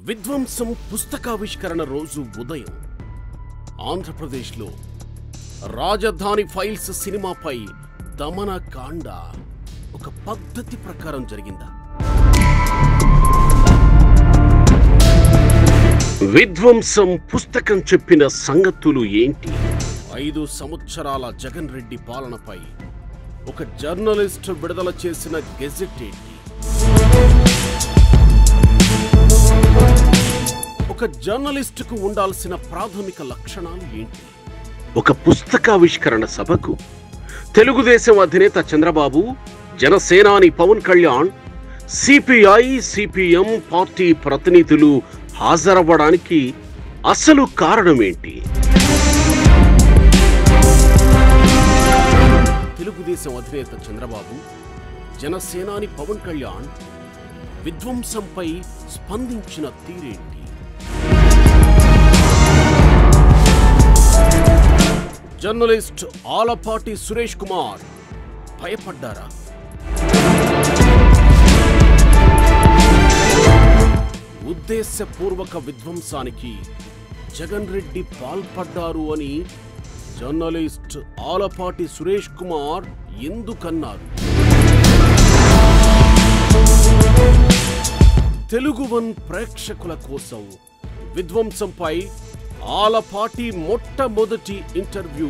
విధ్వంసం పుస్తకావిష్కరణ రోజు ఉదయం ఆంధ్రప్రదేశ్లో రాజధాని ఫైల్స్ సినిమాపై దమనకాండ ఒక పద్ధతి ప్రకారం జరిగిందా? విధ్వంసం పుస్తకం చెప్పిన సంగతులు ఏంటి? 5 సంవత్సరాల జగన్ రెడ్డి పాలనపై ఒక జర్నలిస్ట్ విడుదల చేసిన గెజెట్ ఏంటి? ఒక జర్నలిస్టుకు ఉండాల్సిన ప్రాథమిక లక్షణాలు ఏంటి? ఒక పుస్తకావిష్కరణ సభకు తెలుగుదేశం అధినేత చంద్రబాబు, జనసేనాని Pawan Kalyan, CPI, CPM party ప్రతినిధులు హాజరవ్వడానికి అసలు కారణమేంటి? తెలుగుదేశం అధినేత చంద్రబాబు, జనసేనాని పవన్ కళ్యాణ్ విధ్వంసంపై స్పందించిన తీరేంటి? జర్నలిస్ట్ ఆలపాటి సురేష్ కుమార్ భయపడ్డారా? ఉద్దేశపూర్వక విధ్వంసానికి జగన్ రెడ్డి పాల్పడ్డారు అని జర్నలిస్ట్ ఆలపాటి సురేష్ కుమార్ ఎందుకన్నారు? తెలుగు వన్ ప్రేక్షకుల కోసం విధ్వంసంపై ఆలపాటి మొట్టమొదటి interview.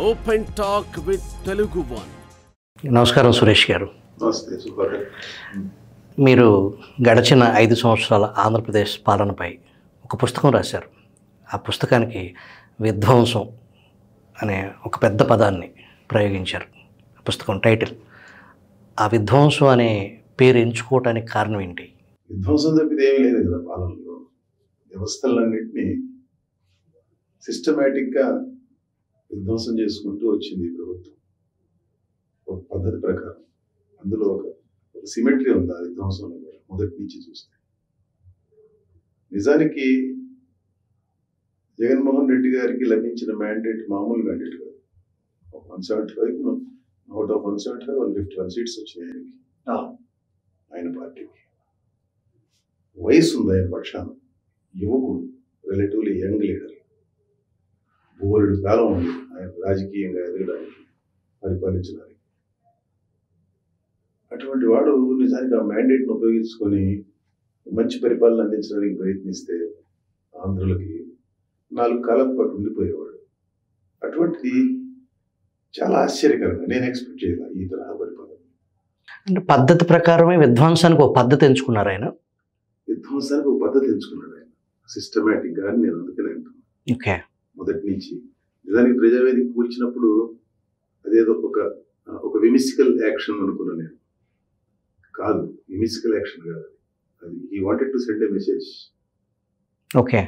Open talk with Telugu one. నమస్కారం సురేష్ గారు. మీరు గడిచిన 5 సంవత్సరాల ఆంధ్రప్రదేశ్ పాలనపై ఒక పుస్తకం రాశారు. ఆ పుస్తకానికి విధ్వంసం అనే ఒక పెద్ద పదాన్ని ప్రయోగించారు. పుస్తకం టైటిల్. ఆ విధ్వంసం అనే పేరు ఎంచుకోవటానికి కారణం ఏంటి? విధ్వంసం తప్పితే ఏమీ లేదు కదా. పాలనలో వ్యవస్థలన్నింటినీ సిస్టమేటిక్గా విధ్వంసం చేసుకుంటూ వచ్చింది ప్రభుత్వం ఒక పద్ధతి ప్రకారం. అందులో ఒక సిమెట్రీ ఉంది ఆ విధ్వంసంలో కూడా మొదటి నుంచి చూస్తే. నిజానికి జగన్మోహన్ రెడ్డి గారికి లభించిన మ్యాండేట్ మామూలు మ్యాండేట్ కాదు. 175 అవుట్ ఆఫ్ 175 151 సీట్స్ వచ్చినాయి ఆయనకి, ఆయన పార్టీకి. వయసు ఉంది ఆయన పక్షాన, యువకుడు, రిలేటివ్లీ యంగ్ లీడర్. బోలెడు కాలం ఉంది ఆయన రాజకీయంగా ఎదగడానికి, పరిపాలించడానికి. అటువంటి వాడు నిజానికి ఆ మ్యాండేట్ను ఉపయోగించుకొని మంచి పరిపాలన అందించడానికి ప్రయత్నిస్తే ఆంధ్రులకి 4 కాలం పాటు ఉండిపోయేవాడు. అటువంటిది చాలా ఆశ్చర్యకరంగా నేను ఎక్స్పెక్ట్ చేయాలి ఈ తరహా పరిపాలన. అంటే పద్ధతి ప్రకారమే విధ్వంసానికి ఒక పద్ధతి ఎంచుకున్నారు ఆయన. విధ్వంసానికి ఒక పద్ధతి ఎంచుకున్నాడు ఆయన, సిస్టమేటిక్ గా. నేను అందుకనే అంటున్నాను ఓకే. మొదటి నుంచి. నిజానికి ప్రజావేదిక కూర్చున్నప్పుడు అదేదో ఒక విమిసికల్ యాక్షన్ అనుకున్నాను నేను. కాదు, విమిసికల్ యాక్షన్ కాదు అది. He wanted to send A message. Okay.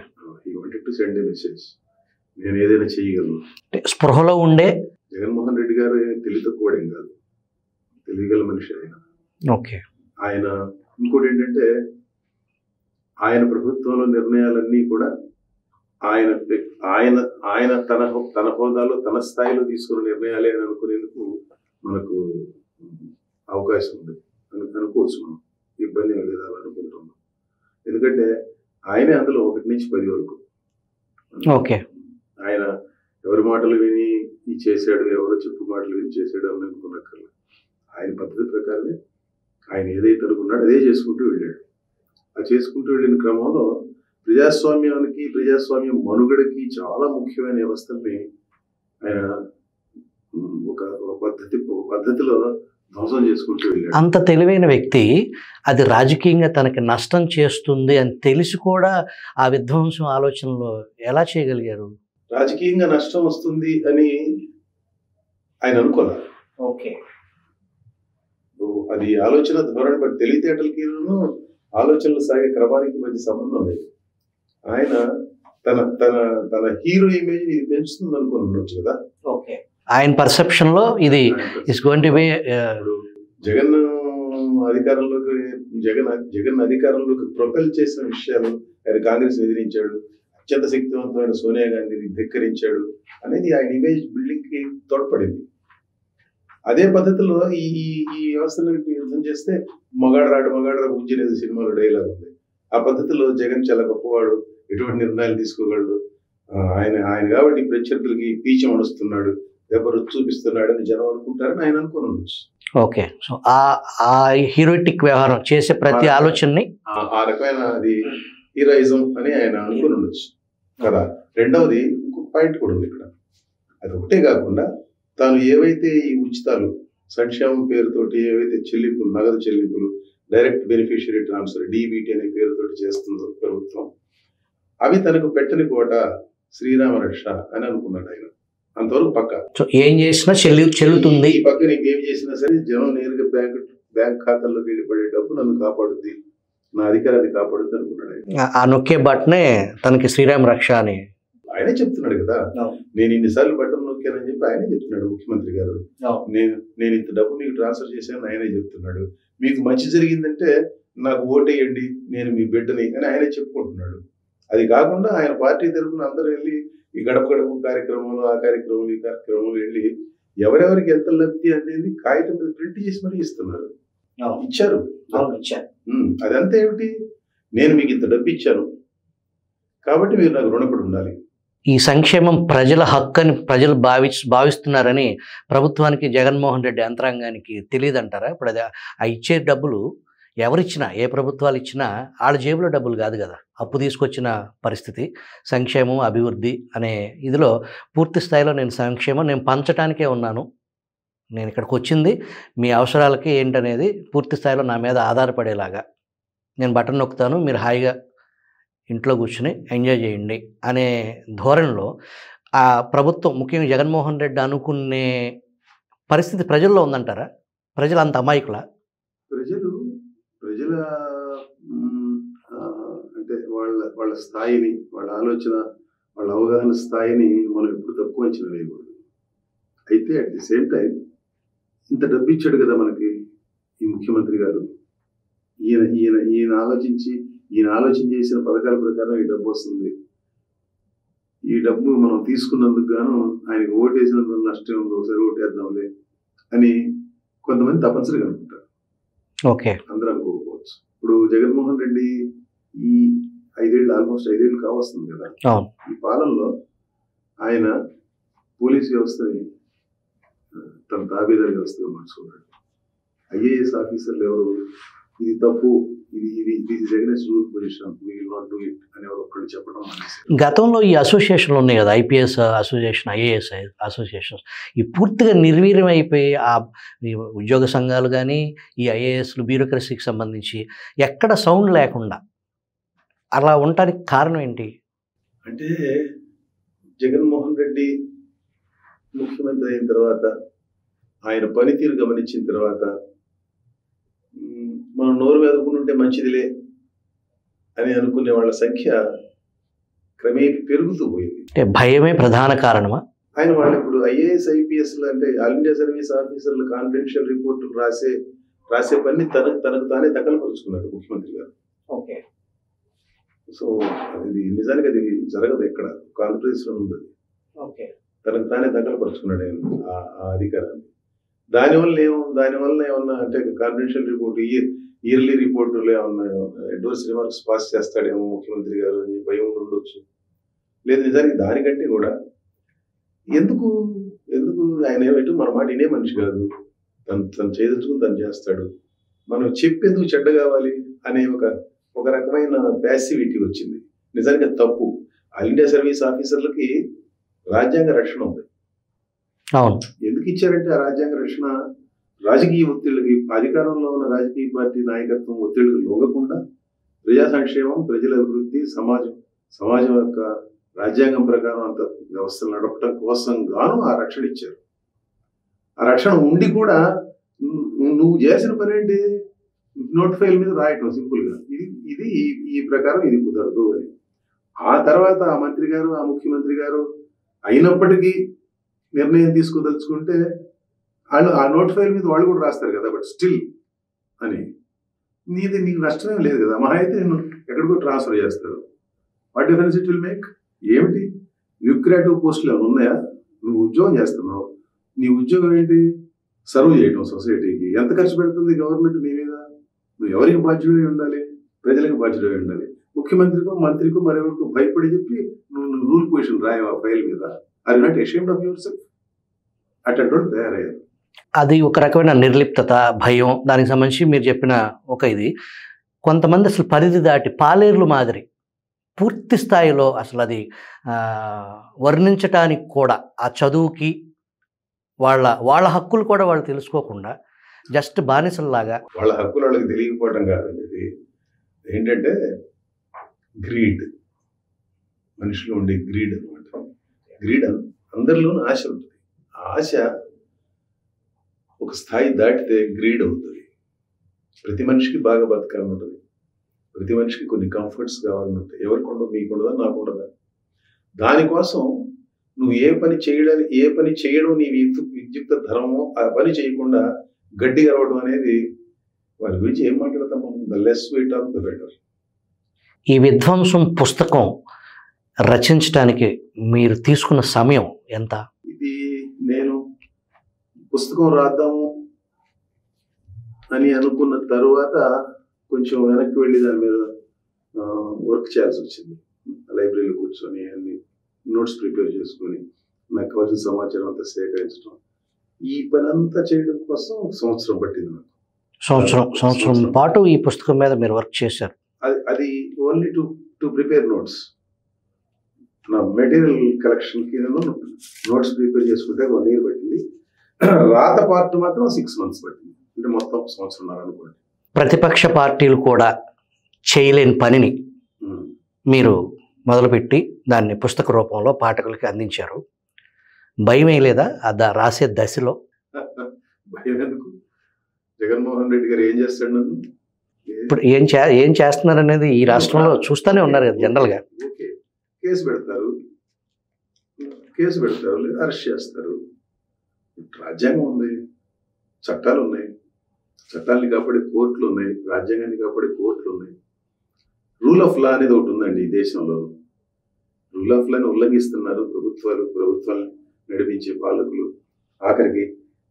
He wanted to send A message. నేను ఏదైనా చేయగలను. స్పృహలో ఉండే జగన్మోహన్ రెడ్డి గారు తెలివి తక్కువడేం కాదు, తెలివిగల మనిషి ఆయన. ఓకే. ఆయన ఇంకోటి ఏంటంటే, ఆయన ప్రభుత్వంలో నిర్ణయాలన్నీ కూడా ఆయన తన హోదాలో తన స్థాయిలో తీసుకున్న నిర్ణయాలే అని అనుకునేందుకు మనకు అవకాశం ఉంది అనుకోవచ్చు. మనం ఇబ్బంది ఏం లేదు అలా అనుకుంటున్నాం. ఎందుకంటే ఆయనే అందులో 1 నుంచి 10 వరకు. ఓకే. ఆయన ఎవరి మాటలు విని చేశాడు, ఎవరో చెప్పు మాటలు విని చేశాడు అని అనుకున్నక్కర్లేదు. ఆయన పద్ధతి ప్రకారమే ఆయన ఏదైతే అనుకున్నాడో అదే చేసుకుంటూ వెళ్ళాడు. ఆ చేసుకుంటూ వెళ్ళిన క్రమంలో ప్రజాస్వామ్య మనుగడకి చాలా ముఖ్యమైన వ్యవస్థల్ని ఆయన ఒక పద్ధతిలో ధ్వంసం చేసుకుంటూ వెళ్ళాడు. అంత తెలివైన వ్యక్తి అది రాజకీయంగా తనకి నష్టం చేస్తుంది అని తెలిసి కూడా ఆ విధ్వంసం ఆలోచనలో ఎలా చేయగలిగారు? రాజకీయంగా నష్టం వస్తుంది అని ఆయన అనుకోలేదు. ఓకే. అది ఆలోచన ధోరణి బట్టి తెలివితేటలకి ఆలోచనలు సాగే క్రమానికి మధ్య సంబంధం లేదు. ఆయన తన హీరో ఇమేజ్ ఇది పెంచుతుంది అనుకుని ఉండొచ్చు కదా. ఓకే. ఆయన పర్సెప్షన్ లో ఇది is going to be. Jagan అధికారంలోకి ప్రొపెల్ చేసిన విషయాలు, ఆయన కాంగ్రెస్ ఎదిరించాడు, అత్యంత శక్తివంతమైన సోనియా గాంధీని ధిక్కరించాడు అనేది ఆయన ఇమేజ్ బిల్డింగ్ కి తోడ్పడింది. అదే పద్ధతిలో ఈ వ్యవస్థలను యుద్ధం చేస్తే మగాడరా గుంజినేది సినిమాలో డైలాగ్ ఉంది. ఆ పద్ధతిలో జగన్ చాలా గొప్పవాడు, ఎటువంటి నిర్ణయాలు తీసుకోగలడు, ఆయన కాబట్టి ప్రత్యర్థులకి పీచం అడుస్తున్నాడు, ఎవరు చూపిస్తున్నాడు అని జనం అనుకుంటారని ఆయన అనుకుని ఉండొచ్చు. ఓకే, సో ఆ హీరోయిటిక్ వ్యవహారం చేసే ప్రతి ఆలోచనని ఆ రకమైన అది హీరోయిజం అని ఆయన అనుకుని ఉండొచ్చు కదా. రెండవది ఇంకొక పాయింట్ కూడా ఉంది ఇక్కడ. అది ఒకటే కాకుండా తాను ఏవైతే ఈ ఉచితాలు సంక్షేమం పేరుతోటి ఏవైతే చెల్లింపులు, నగదు చెల్లింపులు, డైరెక్ట్ బెనిఫిషియరీ ట్రాన్స్ఫర్ DBT అనే పేరుతోటి చేస్తుందో ప్రభుత్వం, అవి తనకు పెట్టని కోట శ్రీరామ రక్ష అని అనుకున్నాడు ఆయన. అంతవరకు పక్క. సో ఏం చేసినా చెల్లుతుంది. ఈ పక్క నీకేం చేసినా సరే జనం నేరుగా బ్యాంక్ ఖాతాల్లోకి వెళ్ళిపడే డబ్బు నన్ను కాపాడుద్ది, నా అధికారాన్ని కాపాడుద్ది అనుకున్నాడు ఆయన. ఆ నొక్కే బట్టనే తనకి శ్రీరామ రక్ష అని ఆయనే చెప్తున్నాడు కదా. నేను ఇన్నిసార్లు బటన్ నొక్కానని చెప్పి ఆయనే చెప్తున్నాడు ముఖ్యమంత్రి గారు. నేను ఇంత డబ్బు మీకు ట్రాన్స్ఫర్ చేశానని ఆయనే చెప్తున్నాడు. మీకు మంచి జరిగిందంటే నాకు ఓటేయండి, నేను మీ బిడ్డని అని ఆయనే చెప్పుకుంటున్నాడు. అది కాకుండా ఆయన పార్టీ తరఫున అందరూ వెళ్ళి ఈ గడప గడప కార్యక్రమంలో, ఆ కార్యక్రమంలో, ఈ కార్యక్రమంలో వెళ్ళి ఎవరెవరికి ఎంత లబ్ధి అనేది కాగితం మీద ప్రింట్ చేసి మరీ ఇస్తున్నారు. ఇచ్చారు. అదంతా ఏమిటి, నేను మీకు ఇంత డబ్బు ఇచ్చాను కాబట్టి మీరు నాకు రుణపడి ఉండాలి. ఈ సంక్షేమం ప్రజల హక్కు అని ప్రజలు భావిస్తున్నారని ప్రభుత్వానికి, జగన్మోహన్ రెడ్డి యంత్రాంగానికి తెలియదంటారా? ఇప్పుడు అది ఆ ఇచ్చే డబ్బులు ఎవరిచ్చినా, ఏ ప్రభుత్వాలు ఇచ్చినా వాళ్ళ జేబులో డబ్బులు కాదు కదా, అప్పు తీసుకొచ్చిన పరిస్థితి. సంక్షేమం, అభివృద్ధి అనే ఇదిలో పూర్తి స్థాయిలో నేను పంచడానికే ఉన్నాను, నేను ఇక్కడికి వచ్చింది మీ అవసరాలకి ఏంటనేది పూర్తి స్థాయిలో నా మీద ఆధారపడేలాగా నేను బటన్ నొక్కుతాను, మీరు హాయిగా ఇంట్లో కూర్చుని ఎంజాయ్ చేయండి అనే ధోరణిలో ఆ ప్రభుత్వం, ముఖ్యంగా జగన్మోహన్ రెడ్డి అనుకునే పరిస్థితి ప్రజల్లో ఉందంటారా? ప్రజలు అంత అమాయకులా? ప్రజల అంటే వాళ్ళ స్థాయిని, వాళ్ళ ఆలోచన, వాళ్ళ అవగాహన స్థాయిని మనం ఎప్పుడు తక్కువ అంచనా వేయకూడదు. అయితే అట్ ది సేమ్ టైం ఇంత డబ్బు ఇచ్చాడు కదా మనకి ఈ ముఖ్యమంత్రి గారు, ఈయన ఆలోచన చేసిన పథకాల ప్రకారం ఈ డబ్బు వస్తుంది. ఈ డబ్బు మనం తీసుకున్నందుకు గాను ఆయనకు ఓటేసినందుకు నష్టం ఉందో, ఒకసారి ఓటేద్దాంలే అని కొంతమంది తప్పనిసరిగా అనుకుంటారు. ఓకే, అందరూ అనుకోకపోవచ్చు. ఇప్పుడు జగన్మోహన్ రెడ్డి ఈ ఆల్మోస్ట్ 5 ఏళ్ళు కావస్తుంది కదా, ఈ పాలనలో ఆయన పోలీస్ వ్యవస్థని తన తాబేదారి వ్యవస్థగా మార్చుకున్నాడు. IAS ఆఫీసర్లు ఎవరు ఇది తప్పు, ఇది against rule position, we will not do it అని ఒక్కళ్ళు చెప్పడం. గతంలో ఈ అసోసియేషన్లు ఉన్నాయి కదా, IPS అసోసియేషన్, IAS అసోసియేషన్, ఈ పూర్తిగా నిర్వీర్యం అయిపోయి ఆ ఉద్యోగ సంఘాలు కానీ ఈ IASలు బ్యూరోక్రసీకి సంబంధించి ఎక్కడ సౌండ్ లేకుండా అలా ఉండడానికి కారణం ఏంటి? అంటే జగన్మోహన్ రెడ్డి ముఖ్యమంత్రి అయిన తర్వాత, ఆయన పనితీరు గమనించిన తర్వాత, మనం నోరు వెదకుంటుంటే మంచిదిలే అని అనుకునే వాళ్ళ సంఖ్య క్రమేపీ పెరుగుతూ పోయింది. అంటే భయమే ప్రధాన కారణమా? ఆయన వాళ్ళు ఇప్పుడు IAS IPSలు అంటే ఆల్ ఇండియా సర్వీస్ ఆఫీసర్లు కాన్ఫిడెన్షియల్ రిపోర్టులు రాసే పని తనకు తానే దఖలుపరుచుకున్నాడు ముఖ్యమంత్రి గారు. ఓకే, సో అది నిజానికి అది జరగదు, ఎక్కడ కాన్ఫరెన్స్లో ఉంది. ఓకే, తనకు తానే దఖలుపరుచుకున్నాడు ఆయన ఆ అధికారాన్ని. దానివల్ల ఏమన్నా అంటే కాన్ఫిడెన్షియల్ రిపోర్ట్, ఇయర్లీ రిపోర్టులు ఏమన్నా అడ్వర్స్ రిమార్క్స్ పాస్ చేస్తాడేమో ముఖ్యమంత్రి గారు అని భయం ఉండొచ్చు. లేదు, నిజానికి దానికంటే కూడా ఎందుకు ఆయన ఏమిటో మన మాట వినే మనిషి కాదు, తను చేయదలుచుకుని తను చేస్తాడు, మనం చెప్పేందుకు చెడ్డ కావాలి అనే ఒక రకమైన ప్యాసివిటీ వచ్చింది. నిజానికి తప్పు. ఆల్ ఇండియా సర్వీస్ ఆఫీసర్లకి రాజ్యాంగ రక్షణ ఉంది. అవును, ఎందుకు ఇచ్చారంటే ఆ రాజ్యాంగ రక్షణ రాజకీయ ఒత్తిళ్ళకి, అధికారంలో ఉన్న రాజకీయ పార్టీ నాయకత్వం ఒత్తిళ్ళకి లొంగకుండా ప్రజా సంక్షేమం, ప్రజల అభివృద్ధి, సమాజం యొక్క రాజ్యాంగం ప్రకారం అంత వ్యవస్థలు నడపడం కోసం గాను ఆ రక్షణ ఇచ్చారు. ఆ రక్షణ ఉండి కూడా నువ్వు చేసిన పని ఏంటి, నోట్ ఫైల్ మీద రాయటం సింపుల్ గా, ఇది ఈ ప్రకారం ఇది కుదరదు అని. ఆ తర్వాత ఆ మంత్రి గారు, ఆ ముఖ్యమంత్రి గారు అయినప్పటికీ నిర్ణయం తీసుకోదలుచుకుంటే వాళ్ళు ఆ నోట్ ఫైల్ మీద వాళ్ళు కూడా రాస్తారు కదా, బట్ స్టిల్ అని నీకు నష్టమే లేదు కదా. మహా అయితే నేను ఎక్కడికో ట్రాన్స్ఫర్ చేస్తారు. What difference it will make? ఏమిటి ల్యూక్రేటివ్ పోస్టులు ఏమైనా ఉన్నాయా? నువ్వు ఉద్యోగం చేస్తున్నావు, నీ ఉద్యోగం ఏంటి? సర్వ్ చేయటం సొసైటీకి. ఎంత ఖర్చు పెడుతుంది గవర్నమెంట్ నీ మీద? నువ్వు ఎవరికి బాధ్యుడై ఉండాలి? ప్రజలకు బాధ్యత ఉండాలి. ముఖ్యమంత్రికో మంత్రికో మరెవరికో భయపడి చెప్పి నువ్వు రూల్ పొజిషన్ రాయవా ఫైల్ మీద, are not ashamed of yourself? అటువంటి తయారయ్యారు. అది ఒక రకమైన నిర్లిప్తత, భయం. దానికి సంబంధించి మీరు చెప్పిన ఒక ఇది కొంతమంది అసలు పరిధి దాటి పాలేర్లు మాదిరి పూర్తి స్థాయిలో అసలు అది వర్ణించటానికి కూడా ఆ చదువుకి వాళ్ళ హక్కులు కూడా వాళ్ళు తెలుసుకోకుండా జస్ట్ బానిసల్లాగా. వాళ్ళ హక్కులు వాళ్ళకి తెలియకపోవడం కాదండి, ఇది ఏంటంటే గ్రీడ్, మనిషిలో ఉండే గ్రీడ్ అనమాట. గ్రీడ్ అందరిలోనూ ఆశ ఉంటుంది. ఆ ఆశ ఒక స్థాయి దాటితే గ్రీడ్ అవుతుంది. ప్రతి మనిషికి బాగా బతకాలని ఉంటుంది, ప్రతి మనిషికి కొన్ని కంఫర్ట్స్ కావాలని ఉంటాయి. ఎవరికి ఉండదు, మీకు ఉండదా, నాకు ఉండదా? దానికోసం నువ్వు ఏ పని చేయడం నీ విద్యుక్త ధర్మమో ఆ పని చేయకుండా గడ్డి గరవడం అనేది వారి గురించి ఏం మాట్లాడతాం మనం? The less weight of the better. ఈ విధ్వంసం పుస్తకం రచించడానికి మీరు తీసుకున్న సమయం ఎంత? ఇది నేను పుస్తకం రాద్దాము అని అనుకున్న తరువాత కొంచెం వెనక్కి వెళ్ళి దాని మీద వర్క్ చేయాల్సి వచ్చింది. లైబ్రరీలో కూర్చొని అన్ని నోట్స్ ప్రిపేర్ చేసుకొని నాకు కావాల్సిన సమాచారం అంతా సేకరించడం, ఈ పని అంతా చేయడం కోసం సంవత్సరం పట్టింది నాకు. సంవత్సరం పాటు ఈ పుస్తకం మీద మీరు వర్క్ చేశారు. అది ఓన్లీ టు ప్రిపేర్ నోట్స్. నా మెటీరియల్ కలెక్షన్కి నోట్స్ ప్రిపేర్ చేసుకుంటే 1 year పట్టింది. రాత పార్ట్ మాత్రం 6 months పట్టింది. అంటే మొత్తం సంవత్సరంన్నర అనుకోండి. ప్రతిపక్ష పార్టీలు కూడా చేయలేని పనిని మీరు మొదలుపెట్టి దాన్ని పుస్తక రూపంలో పాఠకులకి అందించారు. భయం లేదా రాసే దశలో? భయం ఎందుకు? జగన్మోహన్ రెడ్డి గారు ఏం చేస్తాడు నన్ను? ఇప్పుడు ఏం చేస్తున్నారు అనేది ఈ రాష్ట్రంలో చూస్తూనే ఉన్నారు కదా జనరల్గా. ఓకే, కేసు పెడతారు లేదా అరెస్ట్ చేస్తారు. రాజ్యాంగం ఉంది, చట్టాలు ఉన్నాయి, చట్టాలని కాపాడే కోర్టులు ఉన్నాయి, రాజ్యాంగాన్ని కాపాడే కోర్టులు ఉన్నాయి. రూల్ ఆఫ్ లా అనేది ఒకటి ఉందండి ఈ దేశంలో. రూల్ ఆఫ్ లాని ఉల్లంఘిస్తున్నారు ప్రభుత్వాలను నడిపించే పాలకులు. ఆఖరికి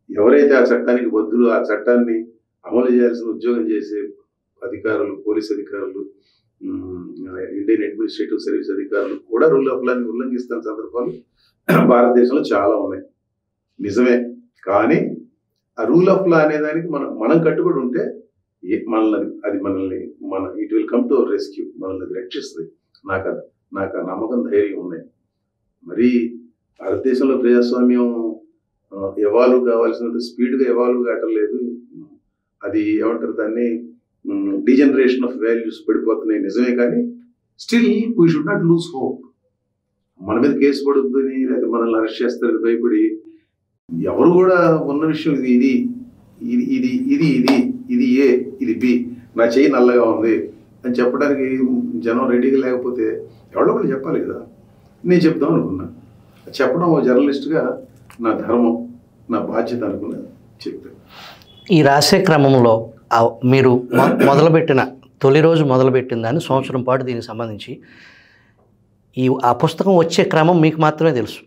ఎవరైతే ఆ చట్టానికి బద్దులు, ఆ చట్టాన్ని అమలు చేయాల్సిన ఉద్యోగం చేసే అధికారులు, పోలీస్ అధికారులు, ఇండియన్ అడ్మినిస్ట్రేటివ్ సర్వీస్ అధికారులు కూడా రూల్ ఆఫ్ లాని ఉల్లంఘిస్తున్న సందర్భాలు భారతదేశంలో చాలా ఉన్నాయి. నిజమే, కానీ ఆ రూల్ ఆఫ్ లా అనే దానికి మనం కట్టుబడి ఉంటే మనల్ని it will come to our rescue, మనల్ని రక్షిస్తుంది. నాకు ఆ నమ్మకం, ధైర్యం ఉన్నాయి. మరి భారతదేశంలో ప్రజాస్వామ్యం ఎవాల్వ్ కావాల్సినంత స్పీడ్గా ఎవాల్వ్ కావటం లేదు. అది ఏమంటారు దాన్ని, డీజనరేషన్ ఆఫ్ వాల్యూస్ పడిపోతున్నాయి నిజమే, కానీ still we should not lose hope. మన మీద కేసు పడుతుందని లేకపోతే మనల్ని అరెస్ట్ చేస్తారని భయపడి ఎవరు కూడా ఉన్న విషయం ఇది ఏ, ఇది బి, నా చెయ్యి నల్లగా ఉంది అని చెప్పడానికి జనం రెడీగా లేకపోతే ఎవరో ఒకరు చెప్పాలి కదా. నేను చెప్దాం అనుకున్నా, చెప్పడం ఓ జర్నలిస్ట్గా నా ధర్మం, నా బాధ్యత అనుకున్నా చెప్తాను. ఈ రాసే క్రమంలో మీరు మొదలుపెట్టిన తొలి రోజు మొదలుపెట్టిన దాన్ని సంవత్సరం పాటు దీనికి సంబంధించి ఆ పుస్తకం వచ్చే క్రమం మీకు మాత్రమే తెలుసు.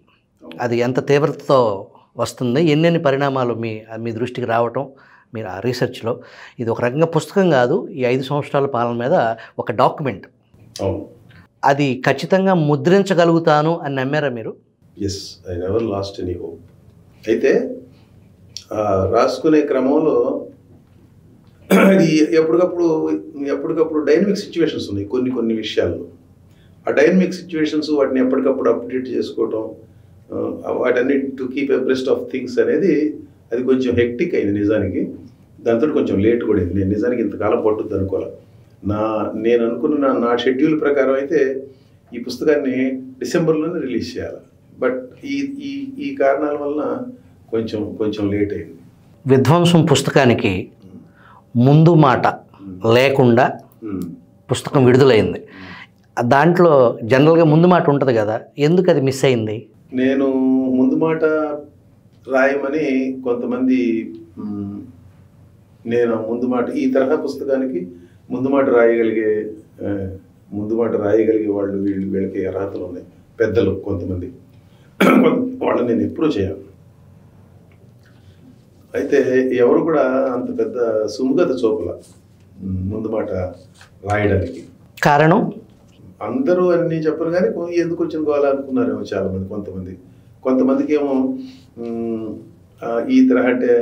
అది ఎంత తీవ్రతతో వస్తుంది, ఎన్నెన్ని పరిణామాలు మీ దృష్టికి రావటం, మీరు ఆ రీసెర్చ్లో. ఇది ఒక రకంగా పుస్తకం కాదు, ఈ 5 సంవత్సరాల పాలన మీద ఒక డాక్యుమెంట్. అది ఖచ్చితంగా ముద్రించగలుగుతాను అని నమ్మారా మీరు? Yes, I never lost any hope. అయితే రాసుకునే క్రమంలో ఇది ఎప్పటికప్పుడు డైనమిక్ సిచ్యువేషన్స్ ఉన్నాయి కొన్ని విషయాల్లో. ఆ డైనమిక్ సిచ్యువేషన్స్ వాటిని ఎప్పటికప్పుడు అప్డేట్ చేసుకోవటం, వాటన్ని to keep abreast of things అనేది అది కొంచెం హెక్టిక్ అయింది నిజానికి. దాంతో కొంచెం లేట్ కూడా అయింది. నేను నిజానికి ఇంతకాలం పట్టుద్ది అనుకోవాలి. నేను అనుకున్న నా షెడ్యూల్ ప్రకారం అయితే ఈ పుస్తకాన్ని డిసెంబర్లోనే రిలీజ్ చేయాలి. బట్ ఈ కారణాల వలన కొంచెం లేట్ అయింది. విధ్వంసం పుస్తకానికి ముందు మాట లేకుండా పుస్తకం విడుదలైంది. దాంట్లో జనరల్గా ముందు మాట ఉంటుంది కదా, ఎందుకు అది మిస్ అయింది? నేను ముందు మాట రాయమని కొంతమంది, నేను ముందు మాట ఈ తరహా పుస్తకానికి ముందు మాట రాయగలిగే వాళ్ళు వీళ్ళకి అర్హతలు ఉన్నాయి, పెద్దలు కొంతమంది. వాళ్ళని నేను ఎప్పుడూ చేయాలి. అయితే ఎవరు కూడా అంత పెద్ద సుముఖత చూపల. ముందు మాట రాయడానికి. కారణం అందరూ అన్నీ చెప్పరు కానీ ఎందుకు వచ్చిన గోవాలనుకున్నారేమో చాలామంది. కొంతమందికి ఏమో ఈ తరహా అంటే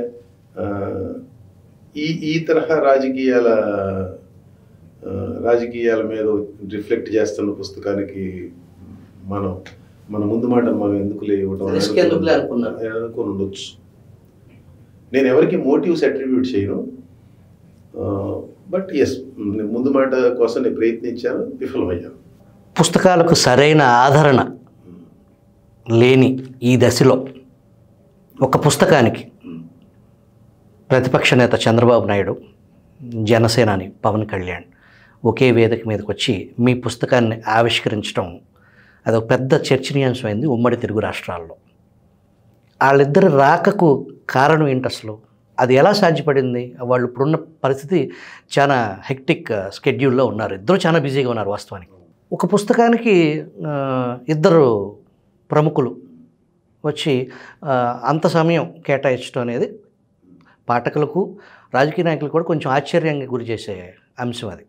ఈ తరహా రాజకీయాల మీద రిఫ్లెక్ట్ చేస్తున్న పుస్తకానికి మన ముందు మాట మనం ఎందుకు ఇవ్వడం అనుకుని ఉండొచ్చు. నేను ఎవరికి మోటివ్స్ అట్రిబ్యూట్ చేయను, బట్ ఎస్, ముందు మాట కోసం నేను ప్రయత్నించాను, విఫలమయ్యాను. పుస్తకాలకు సరైన ఆదరణ లేని ఈ దశలో ఒక పుస్తకానికి ప్రతిపక్ష నేత చంద్రబాబు నాయుడు, జనసేనాని పవన్ కళ్యాణ్ ఒకే వేదిక మీదకి వచ్చి మీ పుస్తకాన్ని ఆవిష్కరించడం అది ఒక పెద్ద చర్చనీయాంశమైంది ఉమ్మడి తెలుగు రాష్ట్రాల్లో. వాళ్ళిద్దరు రాకకు కారణం ఏంటి అసలు? అది ఎలా సాధ్యపడింది? వాళ్ళు ఇప్పుడున్న పరిస్థితి చాలా హెక్టిక్ స్కెడ్యూల్లో ఉన్నారు, ఇద్దరు చాలా బిజీగా ఉన్నారు. వాస్తవానికి ఒక పుస్తకానికి ఇద్దరు ప్రముఖులు వచ్చి అంత సమయం కేటాయించడం అనేది పాఠకులకు, రాజకీయ నాయకులకు కూడా కొంచెం ఆశ్చర్యంగా గురి చేసే అంశం. అది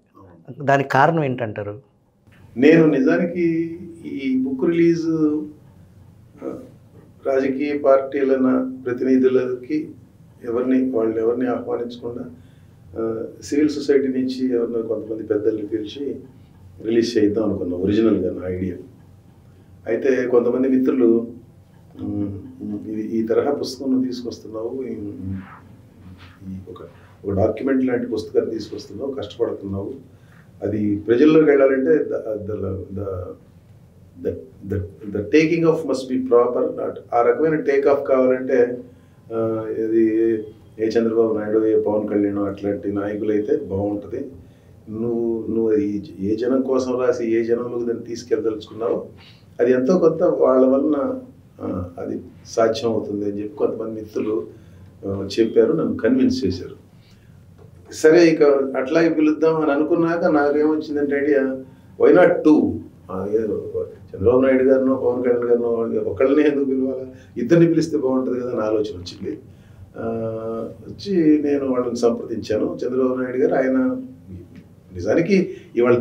దానికి కారణం ఏంటంటారు? నేను నిజానికి ఈ బుక్ రిలీజ్ రాజకీయ పార్టీల ప్రతినిధులకి ఎవరిని ఆహ్వానించకుండా సివిల్ సొసైటీ నుంచి ఎవరినో కొంతమంది పెద్దల్ని పిలిచి రిలీజ్ చేద్దాం అనుకున్నాం, ఒరిజినల్గా నా ఐడియా. అయితే కొంతమంది మిత్రులు ఈ తరహా పుస్తకం తీసుకొస్తున్నావు, ఒక డాక్యుమెంట్ లాంటి పుస్తకాన్ని తీసుకొస్తున్నావు, కష్టపడుతున్నావు, అది ప్రజల్లోకి వెళ్ళాలంటే the taking of must be proper. ఆ రకమైన టేక్ ఆఫ్ కావాలంటే ఇది ఏ చంద్రబాబు నాయుడు, ఏ పవన్ కళ్యాణ్ అట్లాంటి నాయకులు అయితే బాగుంటుంది. నువ్వు ఏ జనం కోసం రాసి ఏ జనంలోకి దాన్ని తీసుకెళ్ళదలుచుకున్నావో అది ఎంతో కొంత వాళ్ళ వలన అది సాధ్యం అవుతుంది అని చెప్పి కొంతమంది మిత్రులు చెప్పారు, నన్ను కన్విన్స్ చేశారు. సరే ఇక అట్లాగే పిలుద్దాం అని అనుకున్నాక నాకేమొచ్చిందంటే idea, why not too? Chandrababu Naidu గారినో పవన్ కళ్యాణ్ గారినో ఒకళ్ళని ఎందుకు పిలవాలా, ఇద్దరిని పిలిస్తే బాగుంటుంది కదా అని ఆలోచన వచ్చింది. వచ్చి నేను వాళ్ళని సంప్రదించాను. చంద్రబాబు నాయుడు గారు, ఆయన నిజానికి ఇవాళ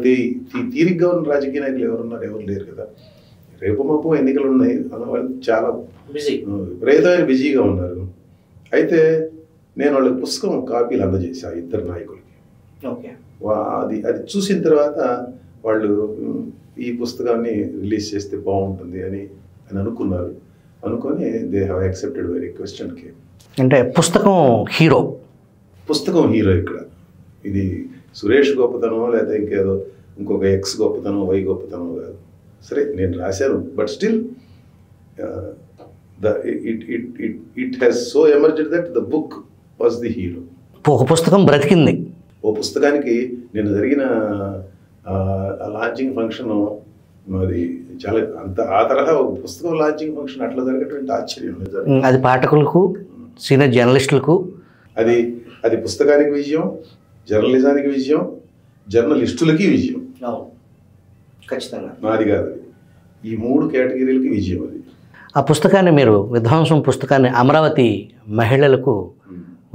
తీరిగ్గా ఉన్న రాజకీయ నాయకులు ఎవరు లేరు కదా, రేపు మాపు ఎన్నికలు ఉన్నాయి, వాళ్ళు చాలా విపరీతమైన బిజీగా ఉన్నారు. అయితే నేను వాళ్ళకి పుస్తకం కాపీలు అందజేసా ఇద్దరు నాయకులకి. అది చూసిన తర్వాత వాళ్ళు ఈ పుస్తకాన్ని రిలీజ్ చేస్తే బాగుంటుంది అని అనుకున్నారు. అనుకొని they have accepted my request and came. అంటే పుస్తకం హీరో ఇక్కడ ఇది సురేష్ గొప్పతనమో లేదా ఇంకేదో ఇంకొక ఎక్స్ గొప్పతనం, వై గొప్పతనం కాదు. సరే నేను రాశాను, but still it has so emerged that the book was the hero. ఒక పుస్తకం బ్రతికింది. ఓ పుస్తకానికి నేను జరిగిన లాంచింగ్ ఫంక్షన్ మరి చాలా ఆ తరహా ఒక పుస్తకం లాంచింగ్ ఫంక్షన్ అట్లా జరగటువంటి ఆశ్చర్యం. అది పాఠకులకు, సీనియర్ జర్నలిస్టులకు అది పుస్తకానికి విజయం, జర్నలిజానికి విజయం, జర్నలిస్టులకి విజయం. ఖచ్చితంగా నాది కాదు, ఈ 3 కేటగిరీలకి విజయం. అది ఆ పుస్తకాన్ని మీరు విధ్వంసం పుస్తకాన్ని అమరావతి మహిళలకు,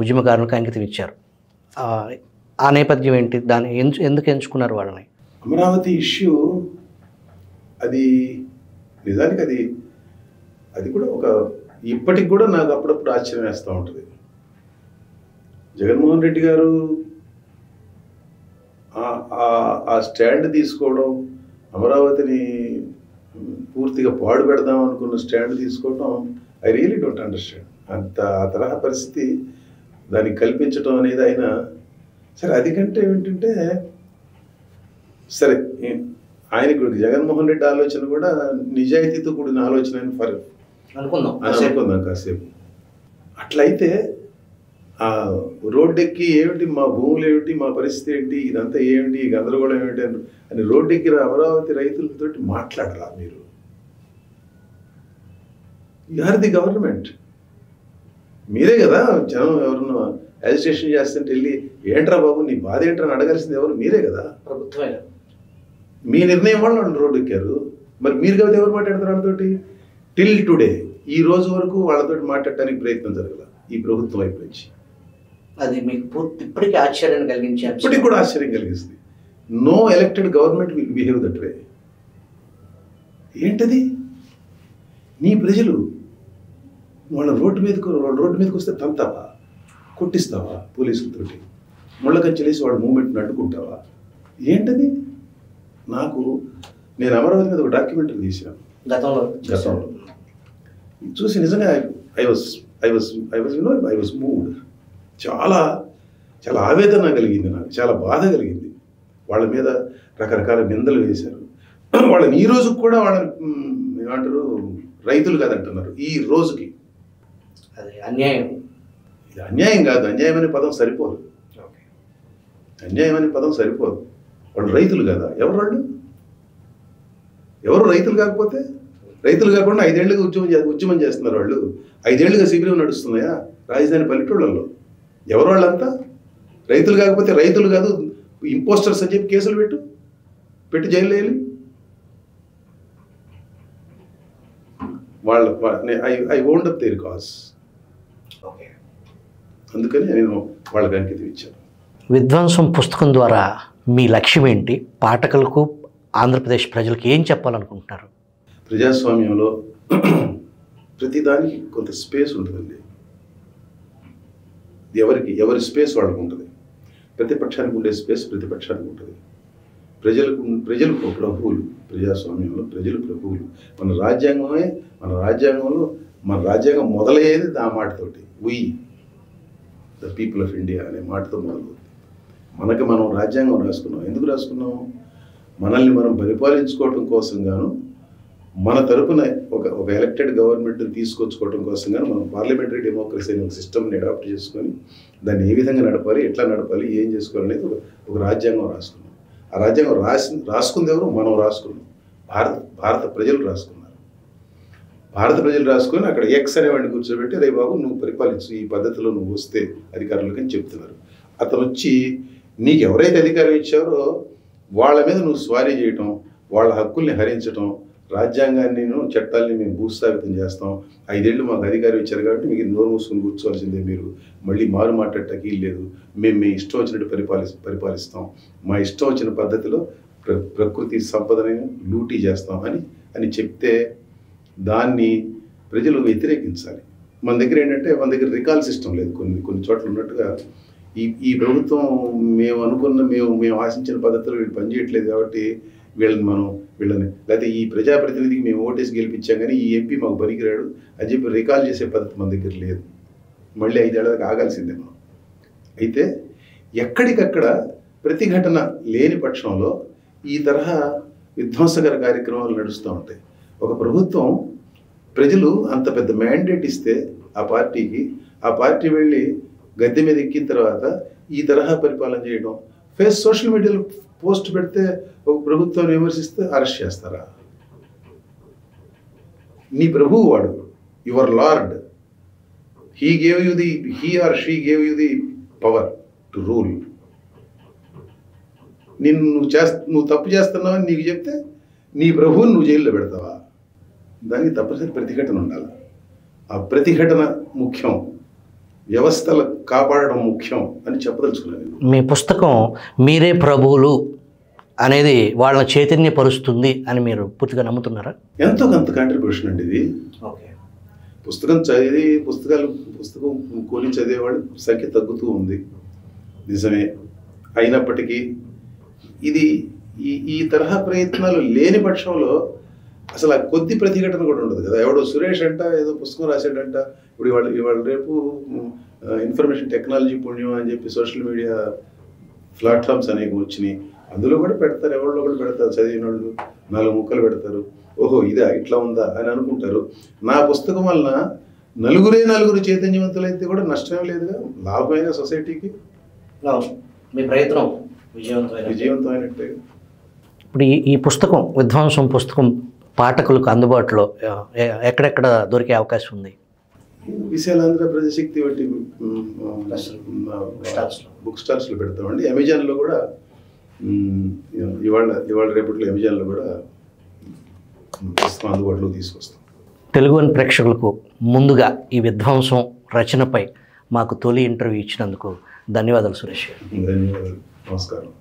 ఉద్యమకారులకు అంకితం ఇచ్చారు. ఆ నేపథ్యం ఏంటి? దాన్ని ఎందుకు ఎంచుకున్నారు వాళ్ళని? అమరావతి ఇష్యూ అది నిజానికి అది కూడా ఇప్పటికి కూడా నాకు అప్పుడప్పుడు ఆశ్చర్యం వేస్తూ ఉంటుంది. జగన్మోహన్ రెడ్డి గారు ఆ స్టాండ్ తీసుకోవడం, అమరావతిని పూర్తిగా పాడు పెడదాం అనుకున్న స్టాండ్ తీసుకోవడం, ఐ రియలీ డోంట్ అండర్స్టాండ్. ఆ తరహా పరిస్థితి దాన్ని కల్పించడం అనేది ఆయన సరే. అది కంటే ఏమిటంటే సరే ఆయనకు జగన్మోహన్ రెడ్డి ఆలోచన కూడా నిజాయితీతో కూడిన ఆలోచన అని అనుకుందాం కాసేపు. అట్లయితే ఆ రోడ్డెక్కి ఏమిటి మా భూములు ఏమిటి, మా పరిస్థితి ఏంటి, ఇదంతా ఏమిటి, ఈ గందరగోళం ఏమిటి అని రోడ్డెక్కిన అమరావతి రైతులతో మాట్లాడరా మీరు? యు ఆర్ ది గవర్నమెంట్, మీరే కదా. జనం ఎవరన్నా అజిటేషన్ చేస్తుంటే వెళ్ళి ఏంట్రా బాబు నీ బాధ ఏంట్రా అని అడగాల్సింది ఎవరు? మీరే కదా, ప్రభుత్వమే. మీ నిర్ణయం వల్ల వాళ్ళు రోడ్డు ఎక్కారు. మరి మీరు కాబట్టి ఎవరు మాట్లాడతారు వాళ్ళతోటి? టిల్ టుడే ఈ రోజు వరకు వాళ్ళతో మాట్లాడటానికి ప్రయత్నం జరగల ఈ ప్రభుత్వం వైపు నుంచి. అది మీకు ఇప్పటికీ ఆశ్చర్యాన్ని కలిగించే ఇప్పటికి కూడా ఆశ్చర్యం కలిగిస్తుంది. No elected government will behave that way. ఏంటది? నీ ప్రజలు వాళ్ళ రోడ్డు మీదకి వస్తే తంతావా, కొట్టిస్తావా పోలీసులతోటి, ముళ్ళకంచెలేసి వాళ్ళ మూమెంట్ని అడ్డుకుంటావా? ఏంటది? నేను అమరావతి మీద ఒక డాక్యుమెంటరీ తీశాను గతంలో చూసి నిజంగా ఐ వాజ్ మూవ్డ్. చాలా చాలా ఆవేదన కలిగింది, నాకు చాలా బాధ కలిగింది. వాళ్ళ మీద రకరకాల నిందలు వేశారు. వాళ్ళని ఈ రోజుకి కూడా వాళ్ళని ఏమంటారు, రైతులు కాదంటున్నారు ఈ రోజుకి. అది అన్యాయం. ఇది అన్యాయం కాదు, అన్యాయం అనే పదం సరిపోదు. అన్యాయం అనే పదం సరిపోదు. వాళ్ళు రైతులు కదా. ఎవరు రైతులు కాకపోతే? రైతులు కాకుండా 5 ఏళ్ళుగా ఉద్యమం చేస్తున్నారు వాళ్ళు. 5 ఏళ్ళుగా శిబిరం నడుస్తున్నాయా రాజధాని పల్లెటూళ్ళల్లో? ఎవరు వాళ్ళంతా? రైతులు కాకపోతే రైతులు కాదు, ఇంపోస్టర్స్ అని చెప్పి కేసులు పెట్టి జైల్లో వేయాలి. I owned up their cause. అందుకని నేను వాళ్ళకి అంకితం ఇచ్చాను. విధ్వంసం పుస్తకం ద్వారా మీ లక్ష్యం ఏంటి? పాఠకులకు, ఆంధ్రప్రదేశ్ ప్రజలకు ఏం చెప్పాలనుకుంటున్నారు? ప్రజాస్వామ్యంలో ప్రతిదానికి కొంత స్పేస్ ఉంటుందండి. ఎవరి స్పేస్ వాళ్ళకు ఉంటుంది. ప్రతిపక్షానికి ఉండే స్పేస్ ప్రతిపక్షానికి ఉంటుంది. ప్రజలు ప్రభువులు. ప్రజాస్వామ్యంలో ప్రజలు ప్రభువులు. మన రాజ్యాంగం మొదలయ్యేది ఆ మాటతోటి. We the people of India అనే మాటతో మొదలవుతుంది. మనం రాజ్యాంగం రాసుకున్నాం. ఎందుకు రాసుకున్నాం? మనల్ని మనం పరిపాలించుకోవటం కోసం గాను, మన తరపున ఒక ఎలక్టెడ్ గవర్నమెంట్ని తీసుకొచ్చుకోవడం కోసం గాను మనం పార్లమెంటరీ డెమోక్రసీ అనే ఒక సిస్టమ్ని అడాప్ట్ చేసుకొని దాన్ని ఏ విధంగా నడపాలి, ఎట్లా నడపాలి, ఏం చేసుకోవాలనేది ఒక రాజ్యాంగం రాసుకున్నాం. ఆ రాజ్యాంగం రాసుకుంది ఎవరు? మనం రాసుకున్నాం. భారత ప్రజలు రాసుకున్నారు. భారత ప్రజలు రాసుకొని అక్కడ ఎక్స్ అనేవాడిని కూర్చోబెట్టి, రే బాబు నువ్వు పరిపాలించు, ఈ పద్ధతిలో నువ్వు వస్తే అధికారులకు అని చెప్తున్నారు. అతను వచ్చి నీకు ఎవరైతే అధికారం ఇచ్చారో వాళ్ళ మీద నువ్వు స్వారీ చేయటం, వాళ్ళ హక్కుల్ని హరించటం, రాజ్యాంగాన్ని చట్టాలని మేము భూస్థాపితం చేస్తాం, 5 ఏళ్ళు మాకు అధికారం ఇచ్చారు కాబట్టి మీకు నోరు మూసుకొని కూర్చోవాల్సిందే, మీరు మళ్ళీ మారు మాట్లాడటానికి లేదు, మేము ఇష్టం వచ్చినట్టు పరిపాలిస్తాం, మా ఇష్టం వచ్చిన పద్ధతిలో ప్రకృతి సంపదని లూటీ చేస్తాం అని చెప్తే దాన్ని ప్రజలు వ్యతిరేకించాలి. మన దగ్గర రికాల్ సిస్టమ్ లేదు. కొన్ని చోట్ల ఉన్నట్టుగా ఈ ప్రభుత్వం మేము ఆశించిన పద్ధతిలో వీళ్ళు పనిచేయట్లేదు కాబట్టి వీళ్ళని లేకపోతే ఈ ప్రజాప్రతినిధికి మేము ఓటేసి గెలిపించాం కానీ ఈ ఎంపీ మాకు పనికిరాడు అని చెప్పి రికాల్ చేసే పద్ధతి మన దగ్గర లేదు. మళ్ళీ 5 ఏళ్ళ దాకా ఆగాల్సిందే మనం. అయితే ఎక్కడికక్కడ ప్రతిఘటన లేని పక్షంలో ఈ తరహా విధ్వంసకర కార్యక్రమాలు నడుస్తూ ఉంటాయి. ఒక ప్రభుత్వం ప్రజలు అంత పెద్ద మ్యాండేట్ ఇస్తే ఆ పార్టీ వెళ్ళి గద్దె మీద ఎక్కిన తర్వాత ఈ తరహా పరిపాలన చేయడం, సోషల్ మీడియాలో పోస్ట్ పెడితే ఒక ప్రభుత్వాన్ని విమర్శిస్తే అరెస్ట్ చేస్తారా? నీ ప్రభువు వాడు, your lord, he or she gave you the power to rule. నువ్వు తప్పు చేస్తున్నావని నీకు చెప్తే నీ ప్రభువుని నువ్వు జైల్లో పెడతావా? దానికి తప్పనిసరి ప్రతిఘటన ఉండాలి. ఆ ప్రతిఘటన ముఖ్యం, వ్యవస్థలు కాపాడడం ముఖ్యం అని చెప్పదలుచుకున్నాను. మీ పుస్తకం మీరే ప్రభువులు అనేది వాళ్ళని చైతన్యపరుస్తుంది అని మీరు పూర్తిగా నమ్ముతున్నారా? ఎంతో కొంత కాంట్రిబ్యూషన్ అండి ఇది. పుస్తకం కొని చదివేవాళ్ళ సంఖ్య తగ్గుతూ ఉంది నిజమే. అయినప్పటికీ ఇది ఈ తరహా ప్రయత్నాలు లేని పక్షంలో అసలు ఆ కొద్ది ప్రతిఘటన కూడా ఉండదు కదా. ఎవడో సురేష్ అంట ఏదో పుస్తకం రాశాడంట, ఇప్పుడు ఇవాళ రేపు ఇన్ఫర్మేషన్ టెక్నాలజీ పుణ్యం అని చెప్పి సోషల్ మీడియా ప్లాట్ఫామ్స్ అనేవి వచ్చినాయి. అందులో కూడా పెడతారు, ఎవరిలో కూడా పెడతారు, చదివిన వాళ్ళు 4 ముక్కలు పెడతారు. ఓహో ఇదా ఇట్లా ఉందా అని అనుకుంటారు. నా పుస్తకం వలన నలుగురు చైతన్యవంతులైతే కూడా నష్టమే లేదుగా, లాభమైన సొసైటీకి. మీ ప్రయత్నం విజయవంతమైనట్టే. ఇప్పుడు ఈ పుస్తకం విధ్వంసం పుస్తకం పాఠకులకు అందుబాటులో ఎక్కడెక్కడ దొరికే అవకాశం ఉంది? విశాలాంధ్ర ప్రజాశక్తి వంటి బుక్ స్టాల్స్లో పెడతామండి. అమెజాన్లో కూడా ఇవాళ రేపట్లో అమెజాన్లో కూడా పుస్తకం అందుబాటులో తీసుకొస్తాం. తెలుగు ప్రేక్షకులకు ముందుగా ఈ విధ్వంసం రచనపై మాకు తొలి ఇంటర్వ్యూ ఇచ్చినందుకు ధన్యవాదాలు సురేష్ గారు. ధన్యవాదాలు. నమస్కారం.